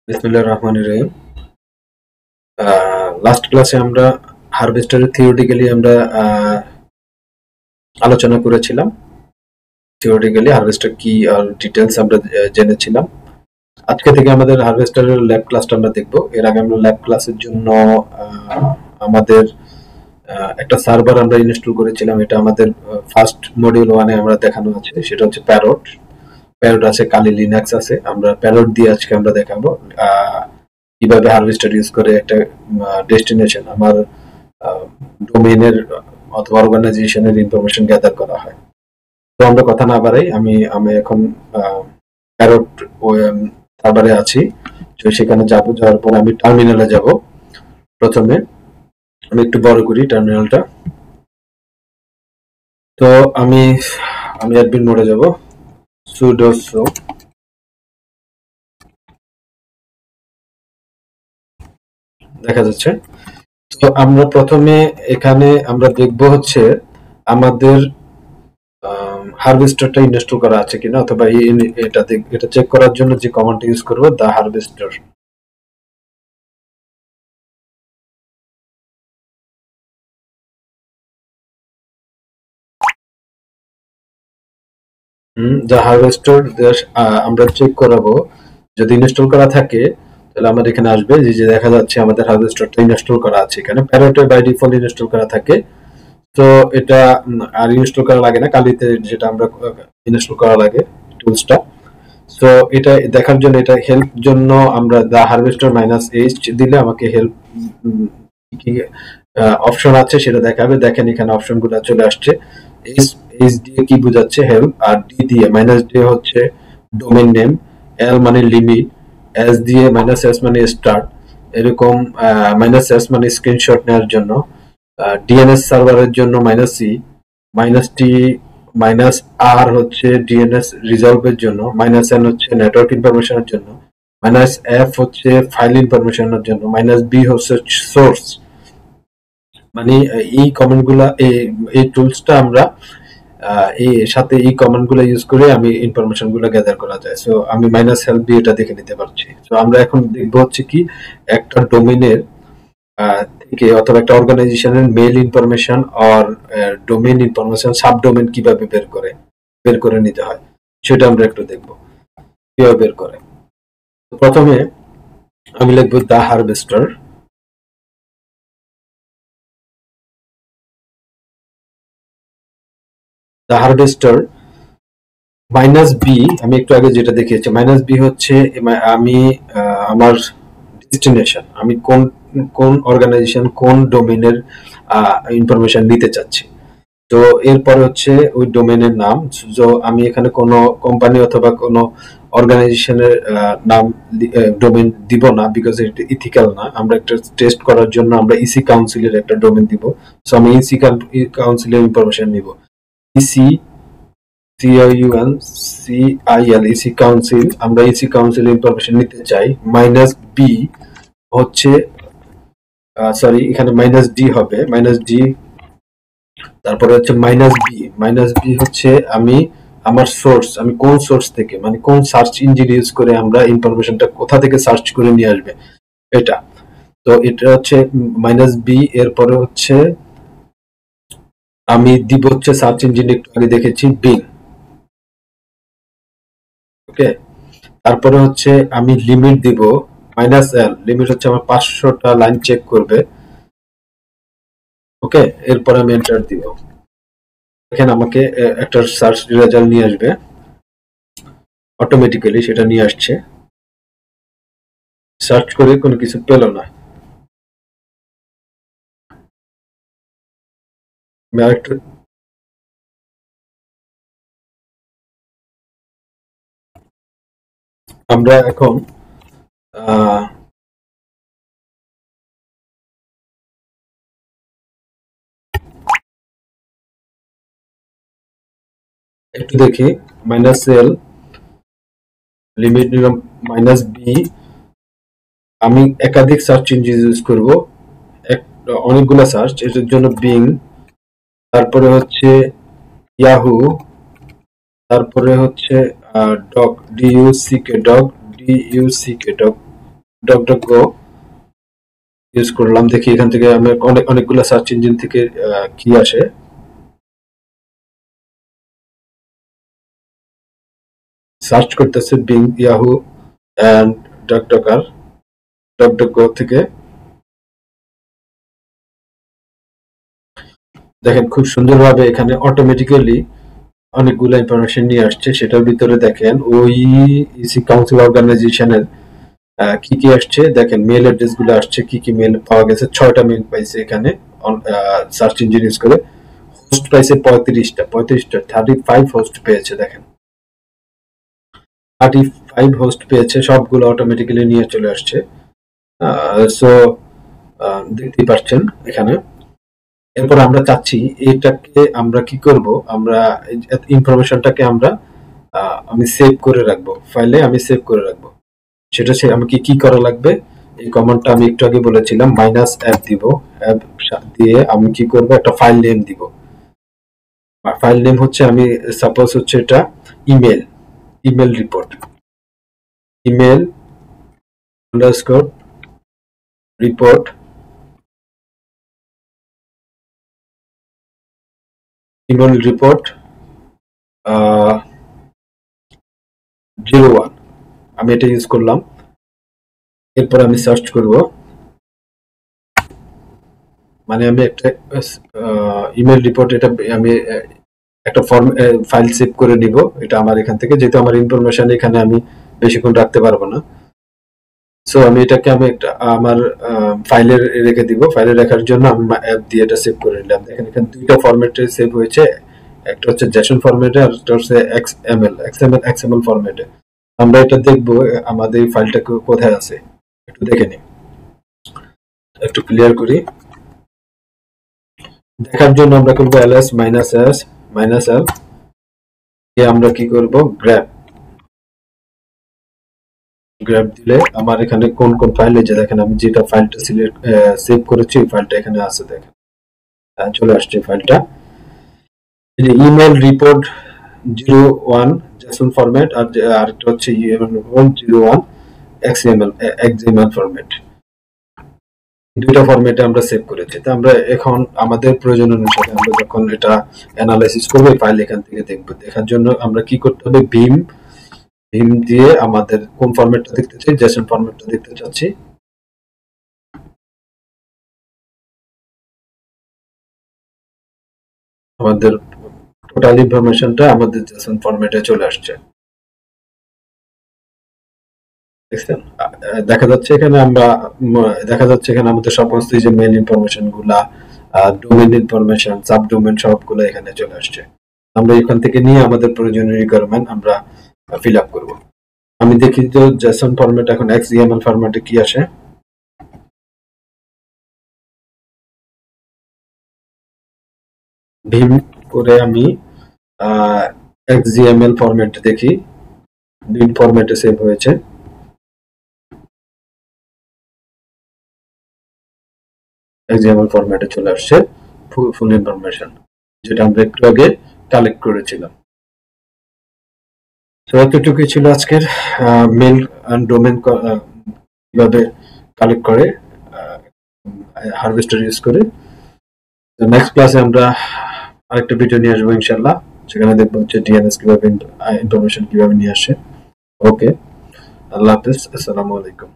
বিসমিল্লাহির রহমানির রহিম। লাস্ট ক্লাসে আমরা হারভেস্টারের থিওরিটিক্যালি আমরা আলোচনা করেছিলাম। থিওরিটিক্যালি হারভেস্টার কি আর ডিটেলস আমরা জেনেছিলাম। আজকে থেকে আমাদের হারভেস্টারের ল্যাব ক্লাসটা আমরা দেখব। এর আগে আমরা ল্যাব ক্লাসের জন্য আমাদের একটা সার্ভার আমরা ইনস্টল করেছিলাম। এটা আমাদের ফার্স্ট মডিউল 1 এ আমরা দেখানো আছে। সেটা হচ্ছে প্যারট আছে, কালি লিনাক্স আছে। আমরা প্যারট দিয়ে আজকে আমরা দেখাবো কিভাবে হারভেস্টার ইউজ করে একটা ডেস্টিনেশন আমার ডোমেইনের অথবা অর্গানাইজেশনের ইনফরমেশন গ্যাদার করা হয়। তো আমরা কথা না বাড়াই, আমি এখন প্যারট সার্ভারে আছি। তো সেখানে যাওয়ার পর আমি টার্মিনালে যাব। প্রথমে আমি একটু বড় করি টার্মিনালটা। তো আমি অ্যাডমিন মোডে যাব। sudo দেখা যাচ্ছে। তো আমরা প্রথমে এখানে আমরা দেখব হচ্ছে আমাদের হারভেস্টারটা ইনস্টল করা আছে কিনা, অথবা এটা চেক করার জন্য যে কমান্ডটা ইউজ করব দা হারভেস্টার। দা হারভেস্টার আমরা চেক করাবো। যদি ইনস্টল করা থাকে তাহলে আমাদের এখানে আসবে যে দেখা যাচ্ছে আমাদের হারভেস্টারটা ইনস্টল করা আছে এখানে। প্যারটে বাই ডিফল্ট ইনস্টল করা থাকে। তো এটা আর ইনস্টল করা লাগে না, কালিতে যেটা আমরা ইনস্টল করা লাগে টুলসটা। সো এটা দেখার জন্য, এটা হেল্প জন্য আমরা দা হারভেস্টার -h দিলে আমাকে হেল্প কি অপশন আছে সেটা দেখাবে। দেখেন এখানে অপশনগুলো চলে আসছে। এইচ দিয়ে কি বোঝাচ্ছে? হেল্প। আর ডি দিয়ে -d হচ্ছে ডোমেইন নেম, এল মানে লিমিট, এস দিয়ে -s মানে স্টার্ট, এরকম -s মানে স্ক্রিনশট নেওয়ার জন্য, ডিএনএস সার্ভারের জন্য -c, -t -r হচ্ছে ডিএনএস রিজলভের জন্য, -n হচ্ছে নেটওয়ার্ক ইনফরমেশনের জন্য, -f হচ্ছে ফাইল ইনফরমেশনের জন্য, -b হচ্ছে সোর্স। মানে এই কমেন্টগুলা, এই টুলসটা আমরা এই সাথে এই কমান্ডগুলো ইউজ করে আমি ইনফরমেশনগুলো গ্যাদার করা যায়। সো আমি -help দিয়ে এটা দেখে নিতে পারছি। সো আমরা এখন দেখব হচ্ছে কি একটা ডোমেইনের থেকে অথবা একটা অর্গানাইজেশনের মেইল ইনফরমেশন আর ডোমেইন ইনফরমেশন, সাবডোমেইন কিভাবে বের করে নিতে হয় সেটা আমরা একটু দেখব কিভাবে বের করে। প্রথমে আমি লিখব দা হারভেস্টার। দা হারভেস্টার -b, আমি একটু আগে যেটা দেখিয়েছি, -b হচ্ছে আমি আমার ডেস্টিনেশন, আমি কোন অর্গানাইজেশন কোন ডোমেইনের ইনফরমেশন নিতে চাচ্ছি। তো এরপরে হচ্ছে ওই ডোমেইনের নাম। তো আমি এখানে কোনো কোম্পানি অথবা কোনো অর্গানাইজেশনের নাম ডোমেইন দিব না, বিকজ এটা ইথিক্যাল না। আমরা একটা টেস্ট করার জন্য আমরা ইসি কাউন্সিলের একটা ডোমেইন দিব। সো আমি ইসি কাউন্সিলের ইনফরমেশন নিব। ইসি ইসি কাউন্সিল, আমরা ইসি কাউন্সিল ইনফরমেশন নিতে চাই। -b হচ্ছে সরি, এখানে -d হবে, -d। তারপরে হচ্ছে -b হচ্ছে আমি আমার সোর্স, আমি কোন সোর্স থেকে, মানে কোন সার্চ ইঞ্জিন ইউজ করে আমরা ইনফরমেশনটা কোথা থেকে সার্চ করে নিয়ে আসবে এটা। তো এটা হচ্ছে -b। এরপরে হচ্ছে আমি দিব হচ্ছে সার্চ ইঞ্জিন, একটু আগে দেখেছি বিং। ওকে, তারপরে হচ্ছে আমি লিমিট দিব -l। লিমিট হচ্ছে আমার 500টা লাইন চেক করবে। ওকে, এরপর আমি এন্টার দিব। দেখেন আমাকে একটা সার্চ রেজাল্ট নিয়ে আসবে, অটোমেটিক্যালি সেটা নিয়ে আসছে। সার্চ করে কোনো কিছু পেল না। আমি আরেকটু আমরা এখন একটু দেখি। -l লিমিট নিলাম, -b। আমি একাধিক সার্চ ইঞ্জিন ইউজ করব, অনেকগুলো সার্চ, এটার জন্য বিং, তারপরে হচ্ছে ইয়াহু, তারপরে হচ্ছে duck, DUCK, duck, DUCK, duck, DuckDuckGo use করলাম, দেখি এখান থেকে আমি অনেকগুলো সার্চ ইঞ্জিন থেকে কি আসে। সার্চ করতেছে বিং, ইয়াহু এন্ড DuckDuckGo থেকে। দেখেন খুব সুন্দরভাবে এখানে অটোমেটিক্যালি অনেকগুলো ইনফরমেশন নিয়ে আসছে। সেটার ভিতরে দেখেন ওইসি কাউন্সিল অর্গানাইজেশনের কি কি আসছে, দেখেন মেল অ্যাড্রেস গুলো আসছে, কি কি মেল পাওয়া গেছে। 6টা মেল পাইছে এখানে সার্চ ইঞ্জিন ইউজ করে। হোস্ট পাইছে 35টা 35 হোস্ট পেয়েছে। দেখেন 35 হোস্ট পেয়েছে, সবগুলো অটোমেটিক্যালি নিয়ে চলে আসছে। সো দেখতেই পাচ্ছেন এখানে। এরপর আমরা চাচ্ছি এটাকে আমরা কি করব, আমরা ইনফরমেশনটাকে আমরা আমি সেভ করে রাখবো, ফাইলে আমি সেভ করে রাখবো। সেটা আমাকে কি করা লাগবে, এই কমান্ডটা আমি একটু আগে বলেছিলাম, -f দিব। অ্যাপ দিয়ে আমি কি করব, একটা ফাইল নেম দিব। ফাইল নেম হচ্ছে, আমি সাপোজ হচ্ছে এটা email report, email underscore report, email report 01, আমি এটা ইউজ করলাম। এরপর আমি সার্চ করব, মানে আমি একটা ইমেল রিপোর্ট, এটা আমি একটা ফাইল সেভ করে নিব। এটা আমার এখান থেকে, যেহেতু আমার ইনফরমেশন এখানে আমি বেশিক্ষণ রাখতে পারবো না, সো আমি এটাকে একটা আমার ফাইলে রেখে দিব। ফাইলে রাখার জন্য আমি অ্যাপ দিয়ে এটা সেভ করে নিলাম। দেখেন এখানে দুইটা ফরম্যাটে সেভ হয়েছে, একটা হচ্ছে জেসন ফরম্যাটে আর একটা হচ্ছে XML ফরম্যাটে। আমরা এটা দেখবো আমাদের এই ফাইলটা কোথায় আছে, একটু দেখে নিই। একটু ক্লিয়ার করি। দেখার জন্য আমরা করব ls -l, আমরা কি করব, গ্র্যাব দিলে আমার এখানে কোন কোন ফাইলে, যে দেখেন আমি যেটা ফাইলটা সেভ করেছি ওই ফাইলটা এখানে আছে। দেখেন চলে আসছে ফাইলটা, ইমেল রিপোর্ট 01 জেসন ফরম্যাট, আর আরেকটা হচ্ছে ইমেল 01 XML ফরম্যাট। দুইটা ফরম্যাটে আমরা সেভ করেছি। তো আমরা এখন আমাদের প্রয়োজন অনুসারে আমরা যখন এটা অ্যানালাইসিস করব, এই ফাইল এখান থেকে দেখব। দেখার জন্য আমরা কি করতে হবে, ভিম দিয়ে আমাদের কোন ফরম্যাটটা দেখতে চাই, জেসন ফরম্যাটটা দেখতে চাচ্ছি। আমাদের টোটাল ইনফরমেশনটা আমাদের জেসন ফরম্যাটে চলে আসছে। দেখছেন, দেখা যাচ্ছে এখানে আমাদের সমস্ত যে মেইন ইনফরমেশন গুলা, ডোমেইন ইনফরমেশন, সাবডোমেইন সবগুলো এখানে চলে আসছে। আমরা এখান থেকে নিয়ে আমাদের প্রয়োজনীয় রিকোয়ারমেন্ট আমরা ফিল আপ করব। আমি দেখি তো জেসন ফরম্যাট এখন XML ফরম্যাটে কি আসে। ভিম করে আমি XML ফরম্যাটে দেখি, ভিম ফরম্যাটে সেভ হয়েছে। XML ফরম্যাটে চলে আসছে ফুল ইনফরমেশন, যেটা আমরা একটু আগে কালেক্ট করেছিলাম। তো এতটুকুই ছিল আজকের মেল এন্ড ডোমেইন কিভাবে কালেক্ট করে হারভেস্টার ইউজ করে। তো নেক্সট ক্লাসে আমরা আরেকটা ভিডিও নিয়ে আসবো ইনশাআল্লাহ, সেখানে দেখবো হচ্ছে ডিএনএস কিভাবে ইনফরমেশন কিভাবে নিয়ে আসে। ওকে, আল্লাহ হাফেজ, আসসালামু আলাইকুম।